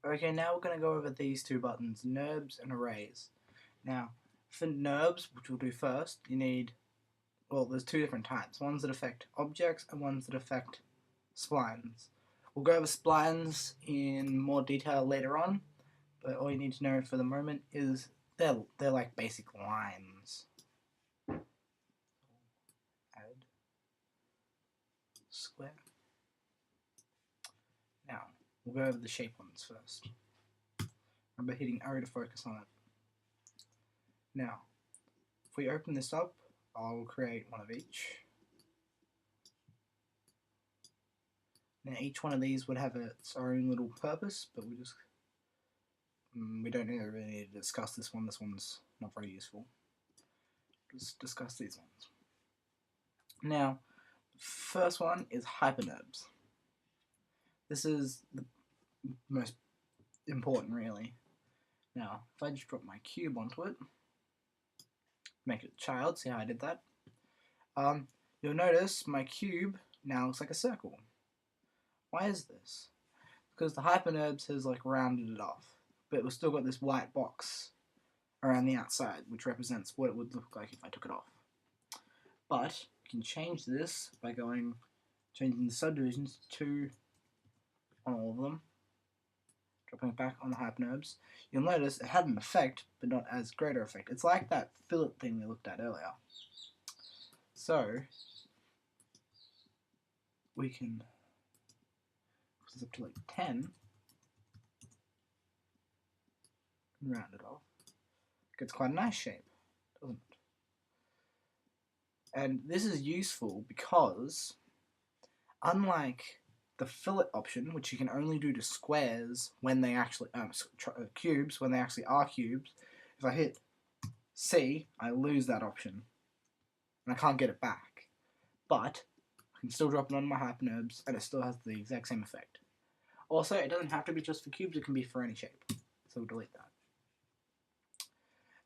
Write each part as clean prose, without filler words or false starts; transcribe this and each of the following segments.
Okay, now we're going to go over these two buttons, Nurbs and Arrays. Now, for Nurbs, which we'll do first, you need, well, there's two different types. Ones that affect objects and ones that affect splines. We'll go over splines in more detail later on, but all you need to know for the moment is they're like basic lines. Add square. Now, we'll go over the shape ones first. Remember hitting arrow to focus on it. Now, if we open this up, I'll create one of each. Now each one of these would have its own little purpose, but we don't really need to discuss this one. This one's not very useful. Just discuss these ones. Now, the first one is hypernurbs. This is the most important, really. Now, if I just drop my cube onto it, make it a child, see how I did that? You'll notice my cube now looks like a circle. Why is this? Because the hypernurbs has like rounded it off, but we've still got this white box around the outside, which represents what it would look like if I took it off. But you can change this by changing the subdivisions to on all of them, dropping it back on the hypernurbs. You'll notice it had an effect, but not as greater effect. It's like that fillet thing we looked at earlier. So we can put this up to like 10 and round it off. Gets quite a nice shape, doesn't it? And this is useful because, unlike the fillet option, which you can only do to squares when they actually cubes when they actually are cubes, if I hit C, I lose that option and I can't get it back. But I can still drop it on my hypernurbs and it still has the exact same effect. Also, it doesn't have to be just for cubes, it can be for any shape. So we'll delete that.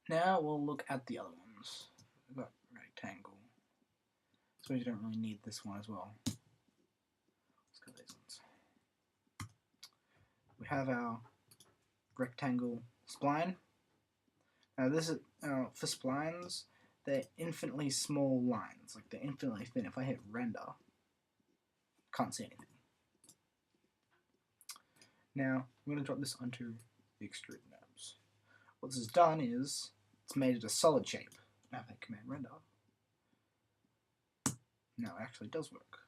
Now we'll look at the other ones. We've got rectangle. So you don't really need this one as well. Let's go these ones. We have our rectangle spline. Now this is for splines, they're infinitely small lines, like they're infinitely thin. If I hit render, can't see anything. Now I'm going to drop this onto the extrude Nurbs. What this has done is it's made it a solid shape. Now if I command render, now it actually does work.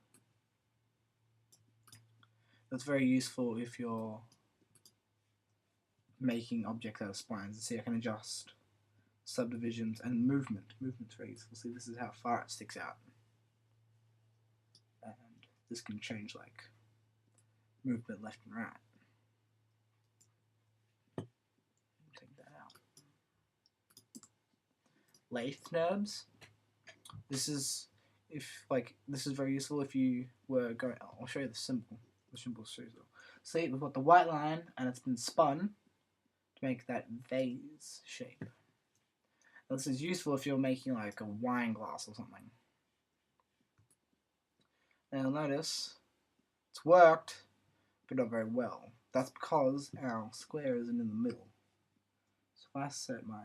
That's very useful if you're making objects out of splines. See, I can adjust subdivisions and movement. Movement's very useful. See, this is how far it sticks out. And this can change like movement left and right. Take that out. Lathe Nurbs. This is very useful if you were going. I'll show you the symbol. The symbol shows it. See, we've got the white line, and it's been spun to make that vase shape. Now, this is useful if you're making like a wine glass or something. Now notice it's worked, but not very well. That's because our square isn't in the middle. So if I set my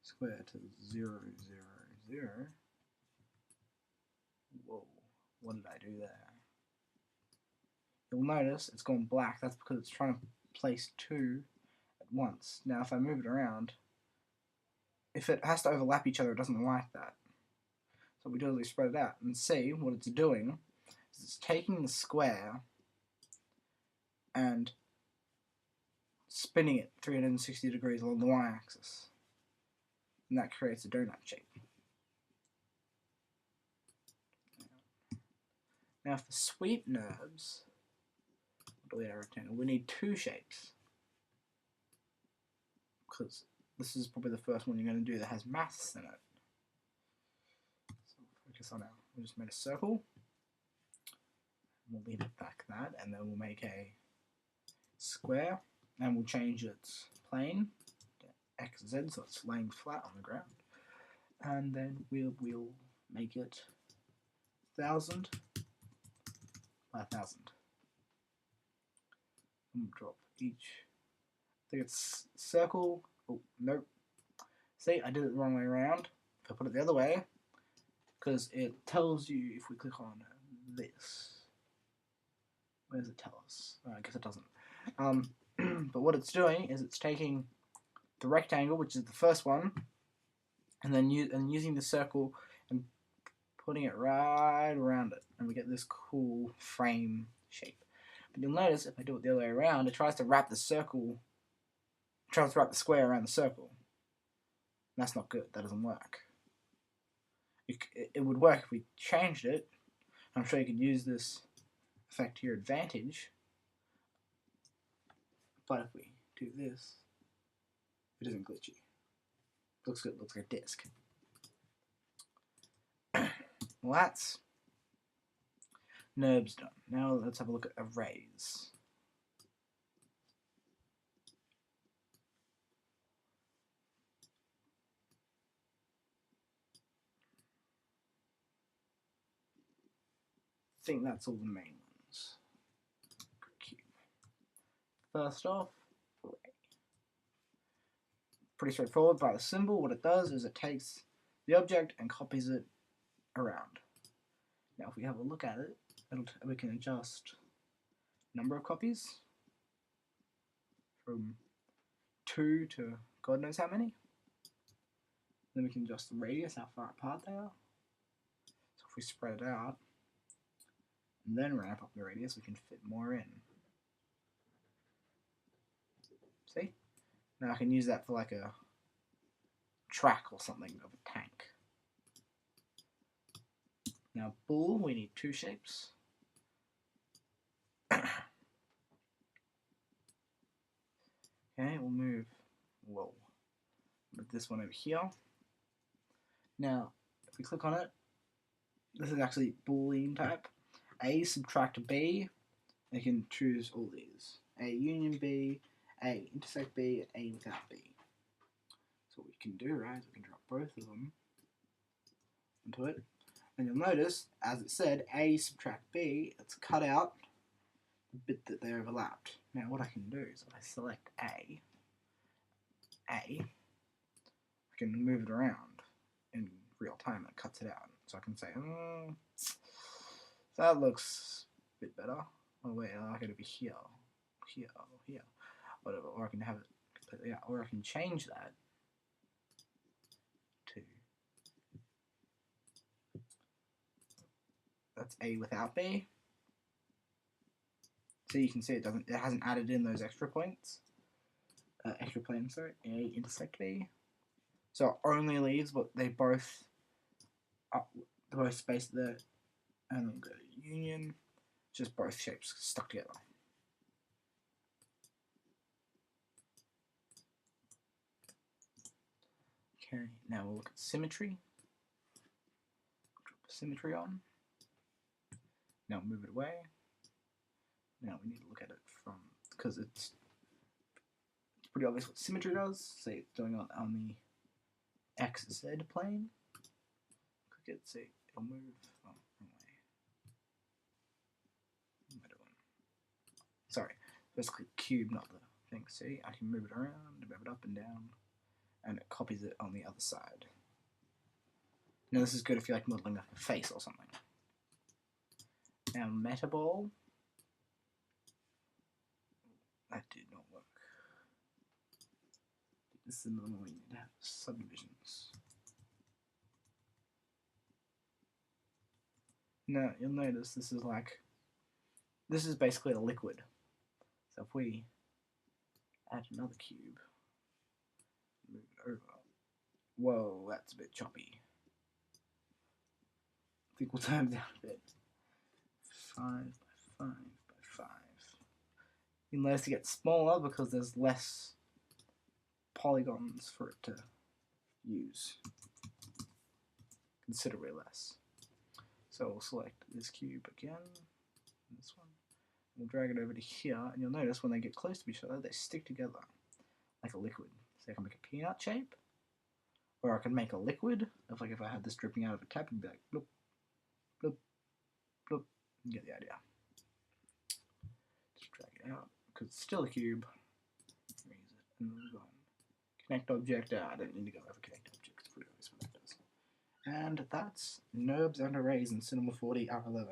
square to 0, 0, 0. Whoa, what did I do there? You'll notice it's gone black. That's because it's trying to place two at once. Now if I move it around, if it has to overlap each other, it doesn't like that. So what we do is we spread it out and see what it's doing is it's taking the square and spinning it 360 degrees along the y-axis. And that creates a donut shape. Now for sweep Nurbs, delete our rectangle, we need two shapes. Because this is probably the first one you're going to do that has maths in it. So focus on we just made a circle. We'll leave it like that, and then we'll make a square, and we'll change its plane to X, Z, so it's laying flat on the ground. And then we'll make it 1,000 by 1,000. And we'll drop each. I think it's circle. Oh, nope. See, I did it the wrong way around. If I put it the other way, because it tells you if we click on this. Where does it tell us? I guess it doesn't. But what it's doing is it's taking the rectangle, which is the first one, and then using the circle and putting it right around it, and we get this cool frame shape. But you'll notice if I do it the other way around, it tries to wrap the circle, tries to wrap the square around the circle. And that's not good. That doesn't work. It would work if we changed it. I'm sure you could use this effect to your advantage. But if we do this, it isn't glitchy. Looks good. Looks like a disc. Well, that's Nurbs done. Now let's have a look at arrays. I think that's all the main ones. Cube. First off, array. Pretty straightforward. By the symbol, what it does is it takes the object and copies it around. Now, if we have a look at it, we can adjust number of copies from 2 to God knows how many. Then we can adjust the radius, how far apart they are. So if we spread it out and then ramp up the radius, we can fit more in. See? Now I can use that for like a track or something of a tank. Now bool, we need 2 shapes. Okay, we'll move this one over here. Now, if we click on it, this is actually Boolean type. A subtract B, you can choose all these. A union B, A intersect B, and A without B. So what we can do, right, is we can drop both of them into it. And you'll notice, as it said, A subtract B, it's cut out the bit that they overlapped. Now what I can do is if I select A, I can move it around in real time and it cuts it out. So I can say, that looks a bit better. Oh wait, I like it to be here, here, here, whatever. Or I can have it completely out. Or I can change that to, that's A without B. So you can see it hasn't added in those extra points. Extra planes, sorry. A intersect B. So it only leaves what they both spaced there, and then go to union, just both shapes stuck together. Okay, now we'll look at symmetry. Drop the symmetry on. Now move it away. Now we need to look at it from, because it's pretty obvious what symmetry does. Say it's doing on the XZ plane. Click it, see, it'll move. Oh, wrong way. What am I doing? Sorry, let's click cube, not the thing. See, I can move it around, move it up and down, and it copies it on the other side. Now this is good if you're like modeling a face or something. Now metaball. That did not work. This is another one we need to have subdivisions. Now you'll notice this is basically a liquid. So if we add another cube, move it over. Whoa, that's a bit choppy. I think we'll turn it down a bit. 5 by 5 by 5. You'll notice it gets smaller because there's less polygons for it to use. Considerably less. So we'll select this cube again, this one. We'll drag it over to here, and you'll notice when they get close to each other, they stick together like a liquid. So I can make a peanut shape, or I can make a liquid. If I had this dripping out of a tap, it'd be like bloop, bloop, bloop. You get the idea. Just drag it out. because it's still a cube. Where is it? And we've got connect object. I don't need to go over connect objects. Pretty obvious what that does. And that's Nurbs and Arrays in Cinema 40 R11.